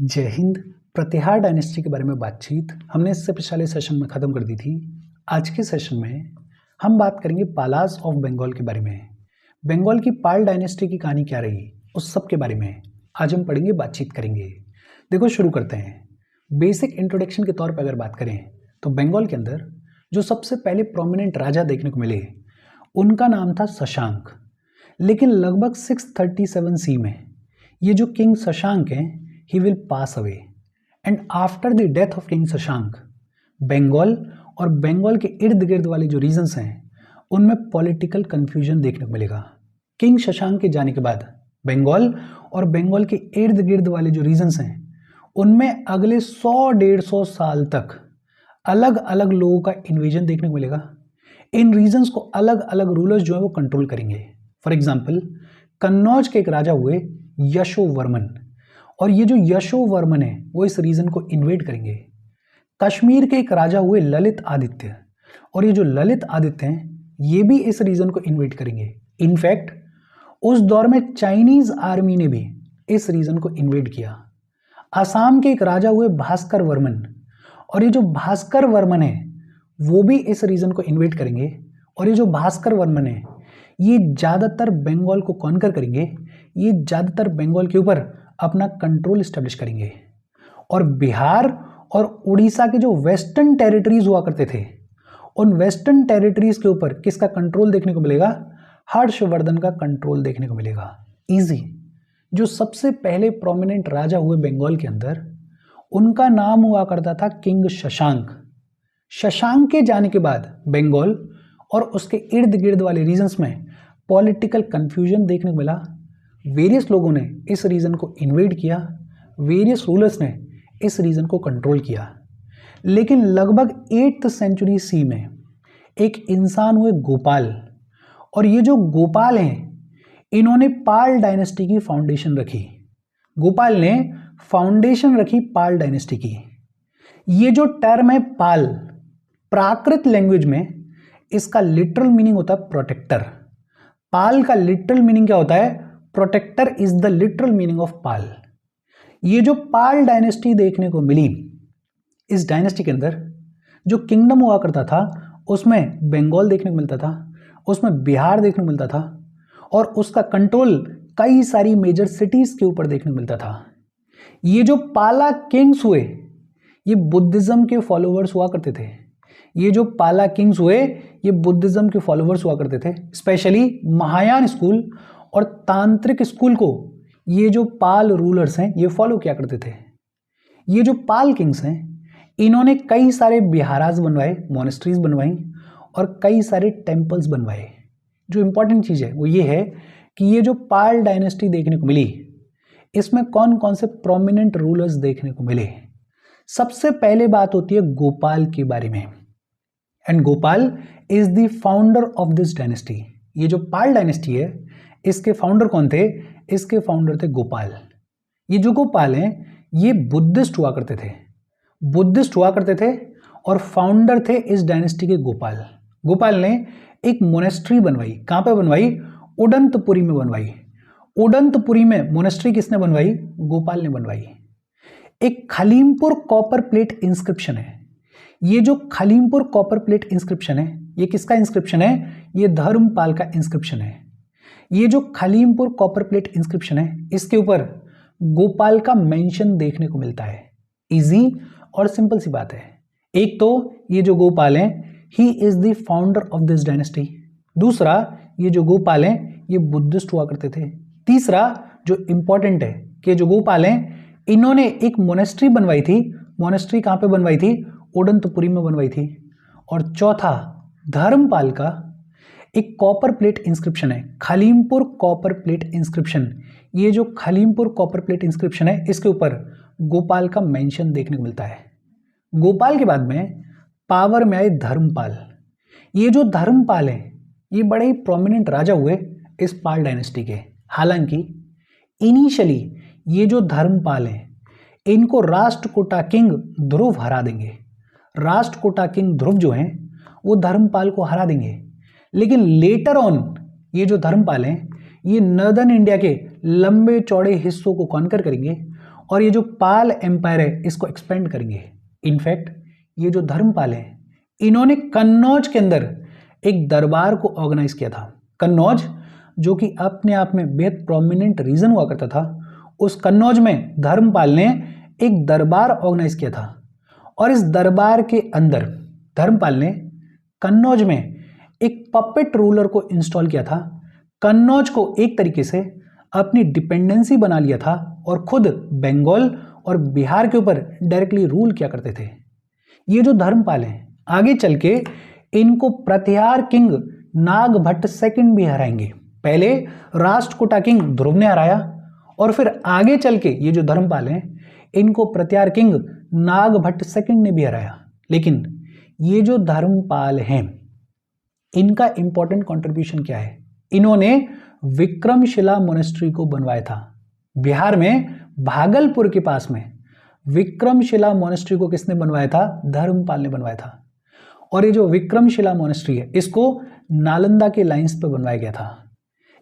जय हिंद। प्रतिहार डायनेस्टी के बारे में बातचीत हमने इससे पिछले सेशन में ख़त्म कर दी थी। आज के सेशन में हम बात करेंगे पालास ऑफ बंगाल के बारे में। बंगाल की पाल डायनेस्टी की कहानी क्या रही, उस सब के बारे में आज हम पढ़ेंगे, बातचीत करेंगे। देखो, शुरू करते हैं। बेसिक इंट्रोडक्शन के तौर पर अगर बात करें तो बंगाल के अंदर जो सबसे पहले प्रोमिनेंट राजा देखने को मिले उनका नाम था शशांक। लेकिन लगभग 637 सी में ये जो किंग शशांक हैं, he will pass away and after the death of king Shashank, Bengal और बंगाल के इर्द गिर्द वाले जो रीजन्स हैं उनमें पॉलिटिकल कंफ्यूजन देखने को मिलेगा। किंग शशांक के जाने के बाद बंगाल और बंगाल के इर्द गिर्द वाले जो रीजन्स हैं उनमें अगले 100-150 साल तक अलग अलग लोगों का इन्वेजन देखने को मिलेगा। इन रीजन्स को अलग अलग रूलर्स जो है वो कंट्रोल करेंगे। फॉर एग्जाम्पल, कन्नौज के एक राजा हुए यशोवर्मन, और ये जो यशोवर्मन है वो इस रीजन को इन्वेड करेंगे। कश्मीर के एक राजा हुए ललित आदित्य, और ये जो ललित आदित्य हैं ये भी इस रीजन को इन्वेड करेंगे। इनफैक्ट उस दौर में चाइनीज आर्मी ने भी इस रीजन को इन्वेड किया। असम के एक राजा हुए भास्कर वर्मन, और ये जो भास्कर वर्मन है वो भी इस रीजन को इन्वेड करेंगे। और ये जो भास्कर वर्मन है ये ज़्यादातर बंगाल को कॉन्कर करेंगे, ये ज़्यादातर बंगाल के ऊपर अपना कंट्रोल स्टैब्लिश करेंगे। और बिहार और उड़ीसा के जो वेस्टर्न टेरिटरीज हुआ करते थे उन वेस्टर्न टेरिटरीज के ऊपर किसका कंट्रोल देखने को मिलेगा? हर्षवर्धन का कंट्रोल देखने को मिलेगा। इजी। जो सबसे पहले प्रोमिनेंट राजा हुए बंगाल के अंदर उनका नाम हुआ करता था किंग शशांक। शशांक के जाने के बाद बंगाल और उसके इर्द गिर्द वाले रीजन्स में पॉलिटिकल कंफ्यूजन देखने को मिला। वेरियस लोगों ने इस रीजन को इन्वेड किया, वेरियस रूलर्स ने इस रीजन को कंट्रोल किया। लेकिन लगभग 8th सेंचुरी सी में एक इंसान हुए गोपाल, और ये जो गोपाल हैं इन्होंने पाल डायनेस्टी की फाउंडेशन रखी। गोपाल ने फाउंडेशन रखी पाल डायनेस्टी की। ये जो टर्म है पाल, प्राकृत लैंग्वेज में इसका लिटरल मीनिंग होता है प्रोटेक्टर। पाल का लिटरल मीनिंग क्या होता है? Protector is the literal meaning of pal. ये जो पाल डायनेस्टी देखने को मिली, इस डायनेस्टी के अंदर जो किंगडम हुआ करता था उसमें बंगाल देखने को मिलता था, उसमें बिहार देखने को मिलता था, और उसका कंट्रोल कई सारी मेजर सिटीज के ऊपर देखने को मिलता था। ये जो पाला किंग्स हुए ये बुद्धिज्म के फॉलोअर्स हुआ करते थे। ये जो पाला किंग्स हुए ये बुद्धिज्म के फॉलोअर्स हुआ करते थे। स्पेशली महायान स्कूल और तांत्रिक स्कूल को ये जो पाल रूलर्स हैं ये फॉलो किया करते थे। ये जो पाल किंग्स हैं इन्होंने कई सारे बिहाराज बनवाए, मोनेस्ट्रीज बनवाई और कई सारे टेम्पल्स बनवाए। जो इंपॉर्टेंट चीज़ है वो ये है कि ये जो पाल डायनेस्टी देखने को मिली इसमें कौन कौन से प्रोमिनेंट रूलर्स देखने को मिले। सबसे पहले बात होती है गोपाल के बारे में, and Gopal is the founder of this dynasty. ये जो पाल डायनेस्टी है इसके फाउंडर कौन थे? इसके फाउंडर थे गोपाल। ये जो गोपाल हैं ये बुद्धिस्ट हुआ करते थे, बुद्धिस्ट हुआ करते थे और फाउंडर थे इस डायनेस्टी के गोपाल। गोपाल ने एक मोनेस्ट्री बनवाई। कहाँ पे बनवाई? उदंतपुरी में बनवाई। उदंतपुरी में मोनेस्ट्री किसने बनवाई? गोपाल ने बनवाई। एक खलीमपुर कॉपर प्लेट इंस्क्रिप्शन है। ये जो खलीमपुर कॉपर प्लेट इंस्क्रिप्शन है ये किसका इंस्क्रिप्शन है? ये धर्मपाल का इंस्क्रिप्शन है। ये जो खलीमपुर कॉपर प्लेट इंस्क्रिप्शन है इसके ऊपर गोपाल का मेंशन देखने को मिलता है। इजी और सिंपल सी बात है। एक तो ये जो गोपाल हैं he is the founder of this dynasty. दूसरा, ये जो गोपाल हैं ये बुद्धिस्ट हुआ करते थे। तीसरा जो इंपॉर्टेंट है कि जो गोपाल हैं इन्होंने एक मोनेस्ट्री बनवाई थी। मोनेस्ट्री कहाँ पे बनवाई थी? उदंतपुरी में बनवाई थी। और चौथा, धर्मपाल का एक कॉपर प्लेट इंस्क्रिप्शन है, खलीमपुर कॉपर प्लेट इंस्क्रिप्शन। ये जो खलीमपुर कॉपर प्लेट इंस्क्रिप्शन है इसके ऊपर गोपाल का मेंशन देखने को मिलता है। गोपाल के बाद में पावर में आए धर्मपाल। ये जो धर्मपाल हैं ये बड़े ही प्रोमिनेंट राजा हुए इस पाल डायनेस्टी के। हालांकि इनिशियली ये जो धर्मपाल हैं इनको राष्ट्रकूटा किंग ध्रुव हरा देंगे। राष्ट्रकूटा किंग ध्रुव जो हैं वो धर्मपाल को हरा देंगे। लेकिन लेटर ऑन ये जो धर्मपाल हैं ये नर्दर्न इंडिया के लंबे चौड़े हिस्सों को कॉन्कर करेंगे और ये जो पाल एम्पायर है इसको एक्सपेंड करेंगे। इनफैक्ट ये जो धर्मपाल है इन्होंने कन्नौज के अंदर एक दरबार को ऑर्गेनाइज किया था। कन्नौज जो कि अपने आप में बेहद प्रोमिनेंट रीजन हुआ करता था, उस कन्नौज में धर्मपाल ने एक दरबार ऑर्गेनाइज किया था और इस दरबार के अंदर धर्मपाल ने कन्नौज में एक पपेट रूलर को इंस्टॉल किया था। कन्नौज को एक तरीके से अपनी डिपेंडेंसी बना लिया था और खुद बंगाल और बिहार के ऊपर डायरेक्टली रूल किया करते थे। ये जो धर्मपाल हैं आगे चल के इनको प्रतिहार किंग नागभट्ट सेकंड भी हराएंगे। पहले राष्ट्रकूटा किंग ध्रुव ने हराया और फिर आगे चल के ये जो धर्मपाल हैं इनको प्रतिहार किंग नागभट्ट सेकंड ने भी हराया। लेकिन ये जो धर्मपाल हैं इनका इंपॉर्टेंट कंट्रीब्यूशन क्या है? इन्होंने विक्रमशिला मोनेस्ट्री को बनवाया था। बिहार में भागलपुर के पास में विक्रमशिला मोनेस्ट्री को किसने बनवाया था? धर्मपाल ने बनवाया था। और ये जो विक्रमशिला मोनेस्ट्री है इसको नालंदा के लाइंस पे बनवाया गया था।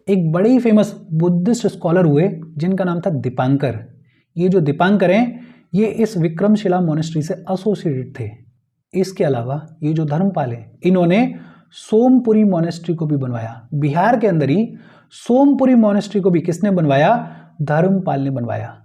एक बड़े ही फेमस बुद्धिस्ट स्कॉलर हुए जिनका नाम था दीपांकर। ये जो दीपांकर हैं ये इस विक्रमशिला मोनेस्ट्री से एसोसिएटेड थे। इसके अलावा ये जो धर्मपाल है इन्होंने सोमपुरी मोनेस्ट्री को भी बनवाया। बिहार के अंदर ही सोमपुरी मोनेस्ट्री को भी किसने बनवाया? धर्मपाल ने बनवाया।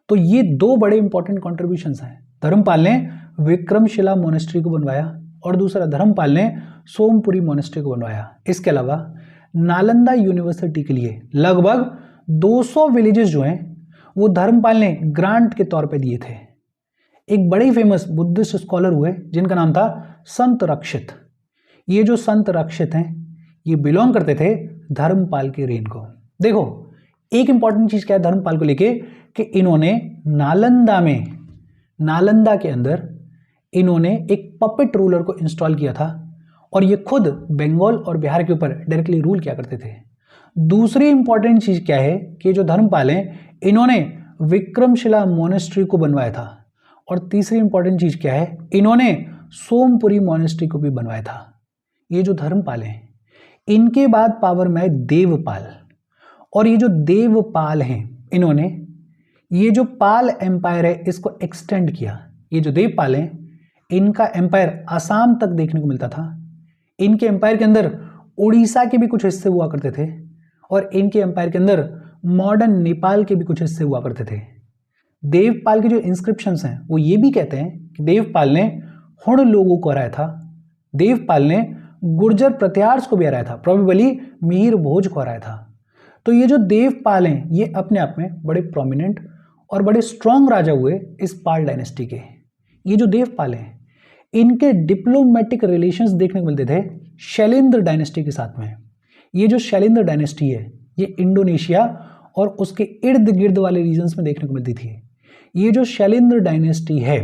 तो ये दो बड़े इंपॉर्टेंट कॉन्ट्रीब्यूशंस हैं। धर्मपाल ने विक्रमशिला मोनेस्ट्री को बनवाया और दूसरा धर्मपाल ने सोमपुरी मोनेस्ट्री को बनवाया। इसके अलावा नालंदा यूनिवर्सिटी के लिए लगभग 200 विलेजेस जो हैं वो धर्मपाल ने ग्रांट के तौर पे दिए थे। एक बड़े ही फेमस बुद्धिस्ट स्कॉलर हुए जिनका नाम था संत रक्षित। ये जो संत रक्षित हैं ये बिलोंग करते थे धर्मपाल के रेन को। देखो एक इंपॉर्टेंट चीज क्या है धर्मपाल को लेके कि इन्होंने नालंदा के अंदर इन्होंने एक पपेट रूलर को इंस्टॉल किया था और ये खुद बंगाल और बिहार के ऊपर डायरेक्टली रूल किया करते थे। दूसरी इंपॉर्टेंट चीज क्या है कि जो धर्मपाल हैं इन्होंने विक्रमशिला मोनेस्ट्री को बनवाया था और तीसरी इंपॉर्टेंट चीज क्या है इन्होंने सोमपुरी मोनेस्ट्री को भी बनवाया था। ये जो धर्मपाल हैं इनके बाद पावर में आए देवपाल और ये जो देवपाल हैं इन्होंने ये जो पाल एम्पायर है इसको एक्सटेंड किया। ये जो देवपाल हैं इनका एम्पायर आसाम तक देखने को मिलता था। इनके एम्पायर के अंदर उड़ीसा के भी कुछ हिस्से हुआ करते थे और इनके एम्पायर के अंदर मॉडर्न नेपाल के भी कुछ हिस्से हुआ करते थे। देवपाल के जो इंस्क्रिप्शंस हैं वो ये भी कहते हैं कि देवपाल ने हुण लोगों को हराया था, देवपाल ने गुर्जर प्रतिहार्स को भी हराया था, प्रोबेबली मिहिर भोज को हराया था। तो ये जो देवपाल हैं ये अपने आप में बड़े प्रोमिनेंट और बड़े स्ट्रॉन्ग राजा हुए इस पाल डायनेस्टी के। ये जो देवपाल हैं इनके डिप्लोमेटिक रिलेशंस देखने को मिलते थे शैलेंद्र डायनेस्टी के साथ में। ये जो शैलेंद्र डायनेस्टी है ये इंडोनेशिया और उसके इर्द गिर्द वाले रीजन्स में देखने को मिलती थी। ये जो शैलेंद्र डायनेस्टी है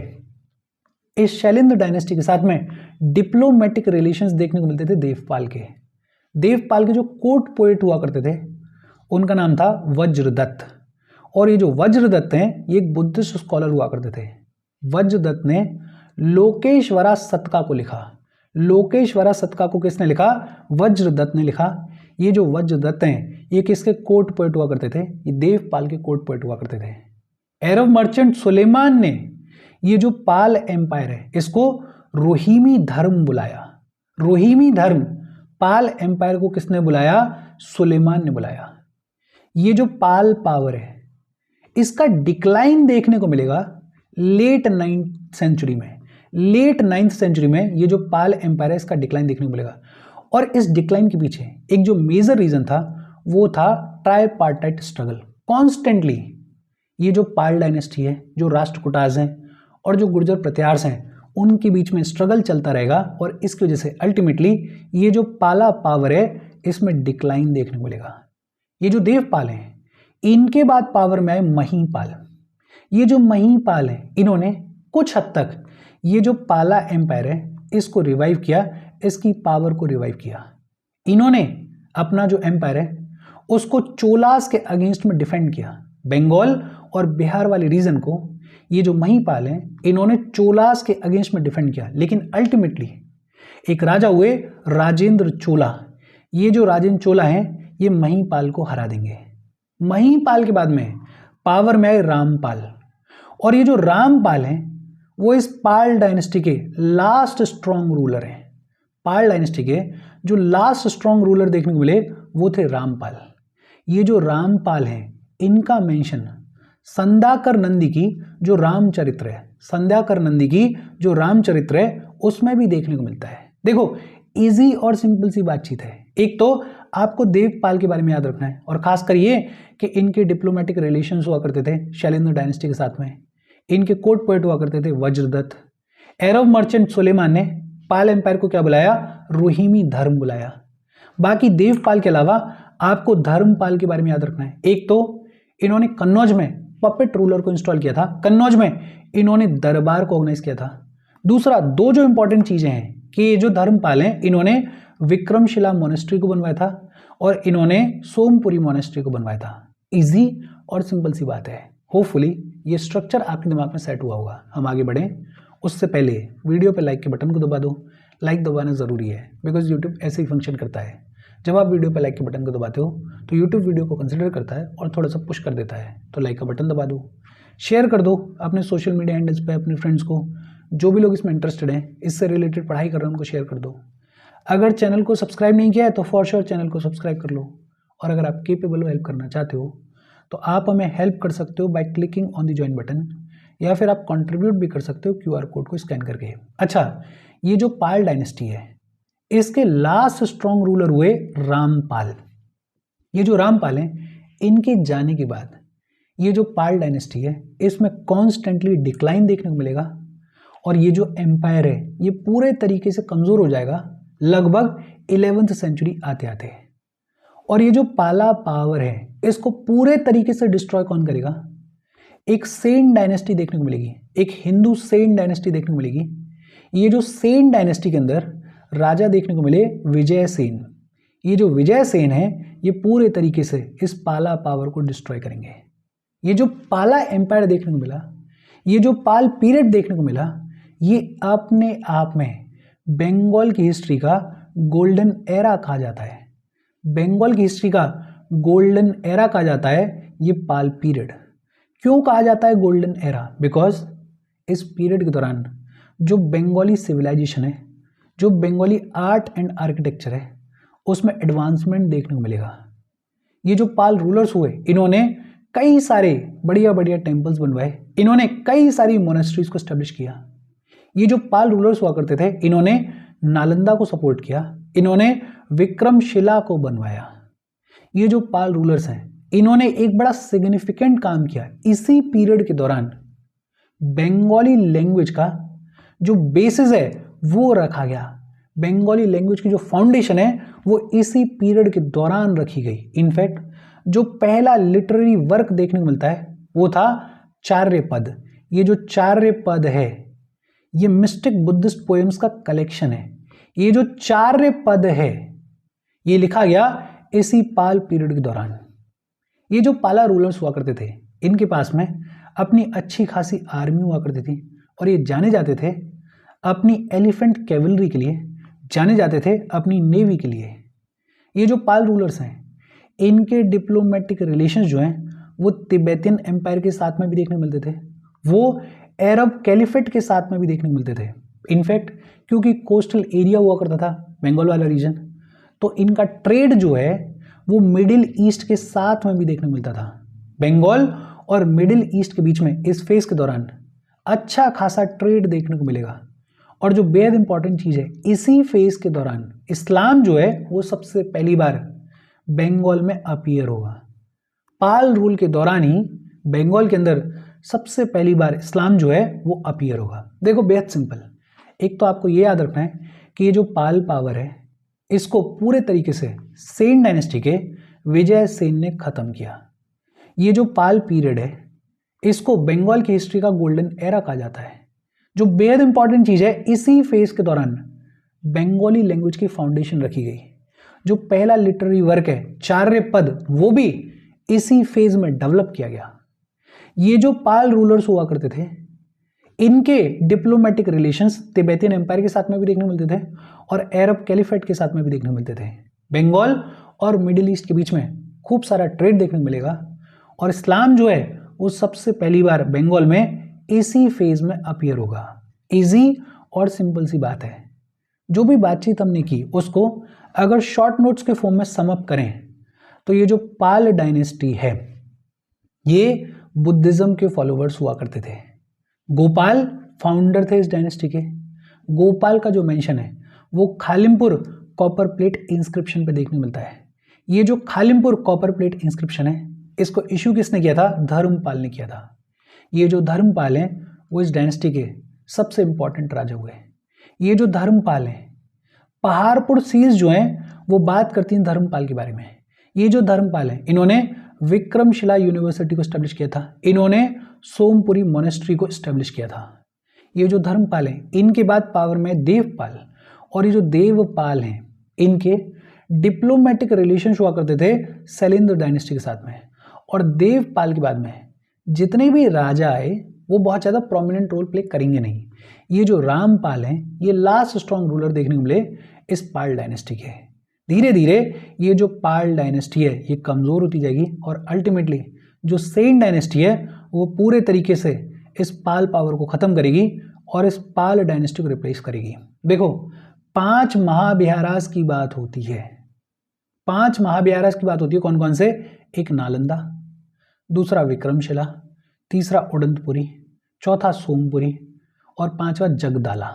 इस शैलेंद्र डायनेस्टी के साथ में डिप्लोमेटिक रिलेशंस देखने को मिलते थे देवपाल के। देवपाल के जो कोर्ट पोएट हुआ करते थे उनका नाम था वज्रदत्त और ये जो वज्रदत्त हैं ये एक बुद्धिस्ट स्कॉलर हुआ करते थे। वज्रदत्त ने लोकेश्वरा शतका को लिखा। लोकेश्वरा शतका को किसने लिखा? वज्रदत्त ने लिखा। ये जो वज्रदत्त हैं ये किसके कोर्ट पोएट हुआ करते थे? ये देवपाल के कोर्ट पोएट हुआ करते थे। अरब मर्चेंट सुलेमान ने ये जो पाल एम्पायर है इसको रोहिमी धर्म बुलाया। रोहिमी धर्म पाल एम्पायर को किसने बुलाया? सुलेमान ने बुलाया। ये जो पाल पावर है इसका डिक्लाइन देखने को मिलेगा लेट 9th सेंचुरी में। लेट 9th सेंचुरी में ये जो पाल एम्पायर है इसका डिक्लाइन देखने को मिलेगा और इस डिक्लाइन के पीछे एक जो मेजर रीजन था वो था ट्राइपार्टाइट स्ट्रगल। कॉन्स्टेंटली ये जो पाल डायनेस्टी है, जो राष्ट्रकूटाज हैं और जो गुर्जर प्रतिहार्स हैं उनके बीच में स्ट्रगल चलता रहेगा और इसकी वजह से अल्टीमेटली ये जो पाला पावर है इसमें डिक्लाइन देखने को मिलेगा। ये जो देवपाल हैं इनके बाद पावर में आए महिपाल। ये जो महिपाल हैं इन्होंने कुछ हद तक ये जो पाला एम्पायर है इसको रिवाइव किया, इसकी पावर को रिवाइव किया। इन्होंने अपना जो एम्पायर है उसको चोलास के अगेंस्ट में डिफेंड किया। बंगाल और बिहार वाले रीजन को ये जो महिपाल हैं इन्होंने चोलास के अगेंस्ट में डिफेंड किया, लेकिन अल्टीमेटली एक राजा हुए राजेंद्र चोला। ये जो राजेंद्र चोला हैं ये महिपाल को हरा देंगे। महिपाल के बाद में पावर में आए रामपाल और ये जो रामपाल हैं वो इस पाल डायनेस्टी के लास्ट स्ट्रॉन्ग रूलर हैं। पाल डायनेस्टी के जो लास्ट स्ट्रॉन्ग रूलर देखने को मिले वो थे रामपाल। ये जो रामपाल हैं इनका मेंशन संध्याकर नंदी की जो रामचरित्र है, संध्याकर नंदी की जो रामचरित्र है उसमें भी देखने को मिलता है। देखो इजी और सिंपल सी बातचीत है। एक तो आपको देवपाल के बारे में याद रखना है और खासकर ये कि इनके डिप्लोमेटिक रिलेशंस हुआ करते थे शैलेंद्र डायनेस्टी के साथ में। इनके कोर्ट पोएट हुआ करते थे वज्रदत्त। अरब मर्चेंट सुलेमान ने पाल एम्पायर को क्या बुलाया? रोहिमी धर्म बुलाया। बाकी देवपाल के अलावा आपको धर्मपाल के बारे में याद रखना है। एक तो इन्होंने कन्नौज में पपेट रूलर को इंस्टॉल किया था, कन्नौज में इन्होंने दरबार को ऑर्गेनाइज किया था। दूसरा, दो जो इंपॉर्टेंट चीजें हैं कि ये जो धर्मपाल हैं इन्होंने विक्रमशिला मोनेस्ट्री को बनवाया था और इन्होंने सोमपुरी मोनेस्ट्री को बनवाया था। इजी और सिंपल सी बात है। होपफुली ये स्ट्रक्चर आपके दिमाग में सेट हुआ होगा। हम आगे बढ़ें उससे पहले वीडियो पे लाइक के बटन को दबा दो। लाइक दबाना ज़रूरी है बिकॉज यूट्यूब ऐसे ही फंक्शन करता है। जब आप वीडियो पे लाइक के बटन को दबाते हो तो यूट्यूब वीडियो को कंसिडर करता है और थोड़ा सा पुश कर देता है। तो लाइक का बटन दबा दो, शेयर कर दो अपने सोशल मीडिया हैंडल्स पे अपने फ्रेंड्स को। जो भी लोग इसमें इंटरेस्टेड हैं, इससे रिलेटेड पढ़ाई कर रहे हैं, उनको शेयर कर दो। अगर चैनल को सब्सक्राइब नहीं किया है तो फॉर श्योर चैनल को सब्सक्राइब कर लो। और अगर आप केपेबल हो हेल्प करना चाहते हो तो आप हमें हेल्प कर सकते हो by clicking on the join button, या फिर आप कंट्रीब्यूट भी कर सकते हो QR कोड को स्कैन करके। अच्छा, ये जो पाल डायनेस्टी है इसके लास्ट स्ट्रॉन्ग रूलर हुए रामपाल। ये जो रामपाल हैं इनके जाने के बाद ये जो पाल डायनेस्टी है इसमें कॉन्स्टेंटली डिक्लाइन देखने को मिलेगा और ये जो एम्पायर है ये पूरे तरीके से कमज़ोर हो जाएगा लगभग 11वीं सेंचुरी आते आते। और ये जो पाला पावर है इसको पूरे तरीके से डिस्ट्रॉय कौन करेगा? एक सेन डायनेस्टी देखने को मिलेगी, एक हिंदू सेन डायनेस्टी देखने को मिलेगी। ये जो सेन डायनेस्टी के अंदर राजा देखने को मिले विजय सेन। ये जो विजय सेन है ये पूरे तरीके से इस पाला पावर को डिस्ट्रॉय करेंगे। ये जो पाला एम्पायर देखने को मिला, ये जो पाल पीरियड देखने को मिला, ये अपने आप में बंगाल की हिस्ट्री का गोल्डन एरा कहा जाता है। बंगाल की हिस्ट्री का गोल्डन एरा कहा जाता है ये पाल पीरियड। क्यों कहा जाता है गोल्डन एरा? बिकॉज इस पीरियड के दौरान जो बंगाली सिविलाइजेशन है, जो बंगाली आर्ट एंड आर्किटेक्चर है, उसमें एडवांसमेंट देखने को मिलेगा। ये जो पाल रूलर्स हुए इन्होंने कई सारे बढ़िया बढ़िया टेम्पल्स बनवाए, इन्होंने कई सारी मोनेस्ट्रीज को एस्टेब्लिश किया। ये जो पाल रूलर्स हुआ करते थे इन्होंने नालंदा को सपोर्ट किया, इन्होंने विक्रमशिला को बनवाया। ये जो पाल रूलर्स हैं इन्होंने एक बड़ा सिग्निफिकेंट काम किया। इसी पीरियड के दौरान बंगाली लैंग्वेज का जो बेसिस है वो रखा गया। बंगाली लैंग्वेज की जो फाउंडेशन है वो इसी पीरियड के दौरान रखी गई। इनफैक्ट जो पहला लिटरेरी वर्क देखने को मिलता है वो था चार्यपद। ये जो चार्यपद है ये मिस्टिक बुद्धिस्ट पोएम्स का कलेक्शन है। ये जो चार्यपद है ये लिखा गया इसी पाल पीरियड के दौरान। ये जो पाला रूलर्स हुआ करते थे इनके पास में अपनी अच्छी खासी आर्मी हुआ करती थी और ये जाने जाते थे अपनी एलिफेंट कैवलरी के लिए, जाने जाते थे अपनी नेवी के लिए। ये जो पाल रूलर्स हैं इनके डिप्लोमेटिक रिलेशंस जो हैं वो तिब्बतियन एम्पायर के साथ में भी देखने को मिलते थे, वो अरब कैलिफेट के साथ में भी देखने को मिलते थे। इनफैक्ट क्योंकि कोस्टल एरिया हुआ करता था बंगाल वाला रीजन, तो इनका ट्रेड जो है वो मिडिल ईस्ट के साथ में भी देखने को मिलता था। बंगाल और मिडिल ईस्ट के बीच में इस फेज के दौरान अच्छा खासा ट्रेड देखने को मिलेगा। और जो बेहद इंपॉर्टेंट चीज़ है, इसी फेज के दौरान इस्लाम जो है वो सबसे पहली बार बंगाल में अपीयर होगा। पाल रूल के दौरान ही बंगाल के अंदर सबसे पहली बार इस्लाम जो है वो अपीयर होगा। देखो बेहद सिंपल, एक तो आपको ये याद रखना है कि ये जो पाल पावर है इसको पूरे तरीके से सेन डायनेस्टी के विजय सेन ने खत्म किया। ये जो पाल पीरियड है इसको बंगाल की हिस्ट्री का गोल्डन एरा कहा जाता है। जो बेहद इंपॉर्टेंट चीज़ है, इसी फेज के दौरान बंगाली लैंग्वेज की फाउंडेशन रखी गई। जो पहला लिटरेरी वर्क है चार्यपद वो भी इसी फेज में डेवलप किया गया। ये जो पाल रूलर्स हुआ करते थे इनके डिप्लोमेटिक रिलेशंस तिब्बतियन एम्पायर के साथ में भी देखने को मिलते थे और अरब कैलिफेट के साथ में भी देखने को मिलते थे। बंगाल और मिडिल ईस्ट के बीच में खूब सारा ट्रेड देखने को मिलेगा और इस्लाम जो है वो सबसे पहली बार बंगाल में इसी फेज में अपीयर होगा। इजी और सिंपल सी बात है। जो भी बातचीत हमने की उसको अगर शॉर्ट नोट्स के फॉर्म में समअप करें तो ये जो पाल डायनेस्टी है ये बुद्धिज्म के फॉलोवर्स हुआ करते थे। गोपाल फाउंडर थे इस डायनेस्टी के। गोपाल का जो मेंशन है वो खालिमपुर कॉपर प्लेट इंस्क्रिप्शन पे देखने मिलता है। ये जो खालिमपुर कॉपर प्लेट इंस्क्रिप्शन है इसको इशू किसने किया था? धर्मपाल ने किया था। ये जो धर्मपाल हैं वो इस डायनेस्टी के सबसे इंपॉर्टेंट राजा हुए। ये जो धर्मपाल हैं, पहाड़पुर सील्स जो हैं वो बात करती हैं धर्मपाल के बारे में। ये जो धर्मपाल हैं इन्होंने विक्रमशिला यूनिवर्सिटी को स्टैब्लिश किया था। इन्होंने सोमपुरी मोनेस्ट्री को स्टैब्लिश किया था। ये जो धर्मपाल हैं इनके बाद पावर में देवपाल, और ये जो देवपाल हैं इनके डिप्लोमेटिक रिलेशन हुआ करते थे शैलेंद्र डायनेस्टी के साथ में। और देवपाल के बाद में जितने भी राजा आए वो बहुत ज़्यादा प्रोमिनेंट रोल प्ले करेंगे नहीं। ये जो रामपाल हैं ये लास्ट स्ट्रॉन्ग रूलर देखने को मिले इस पाल डायनेस्टी के। धीरे धीरे ये जो पाल डायनेस्टी है ये कमज़ोर होती जाएगी और अल्टीमेटली जो सेन डायनेस्टी है वो पूरे तरीके से इस पाल पावर को ख़त्म करेगी और इस पाल डायनेस्टी को रिप्लेस करेगी। देखो 5 महाविहारास की बात होती है। 5 महाविहारास की बात होती है। कौन कौन से? एक नालंदा, दूसरा विक्रमशिला, तीसरा उदंतपुरी, चौथा सोमपुरी और 5वां जगदाला।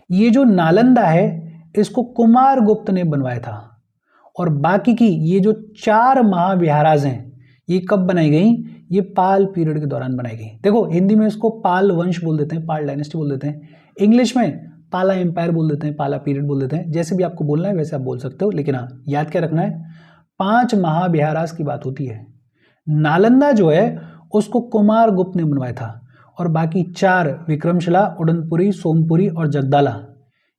ये जो नालंदा है इसको कुमार गुप्त ने बनवाया था और बाकी की ये जो 4 महाविहारास हैं ये कब बनाई गई? ये पाल पीरियड के दौरान बनाई गई। देखो हिंदी में इसको पाल वंश बोल देते हैं, पाल डायनेस्टी बोल देते हैं, इंग्लिश में पाला एम्पायर बोल देते हैं, पाला पीरियड बोल देते हैं। जैसे भी आपको बोलना है वैसे आप बोल सकते हो, लेकिन हाँ याद क्या रखना है 5 महाविहारास की बात होती है। नालंदा जो है उसको कुमार गुप्त ने बनवाया था और बाकी 4 विक्रमशिला, उदंतपुरी, सोमपुरी और जगदाला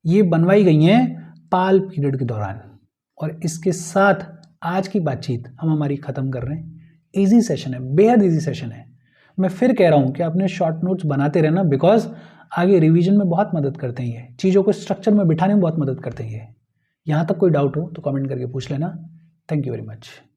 ये बनवाई गई हैं पाल पीरियड के दौरान। और इसके साथ आज की बातचीत हम हमारी ख़त्म कर रहे हैं। इजी सेशन है, बेहद इजी सेशन है। मैं फिर कह रहा हूँ कि अपने शॉर्ट नोट्स बनाते रहना, बिकॉज आगे रिवीजन में बहुत मदद करते हैं ये चीज़ों को स्ट्रक्चर में बिठाने में बहुत मदद करते हैं ये। यहाँ तक कोई डाउट हो तो कमेंट करके पूछ लेना। Thank you very much.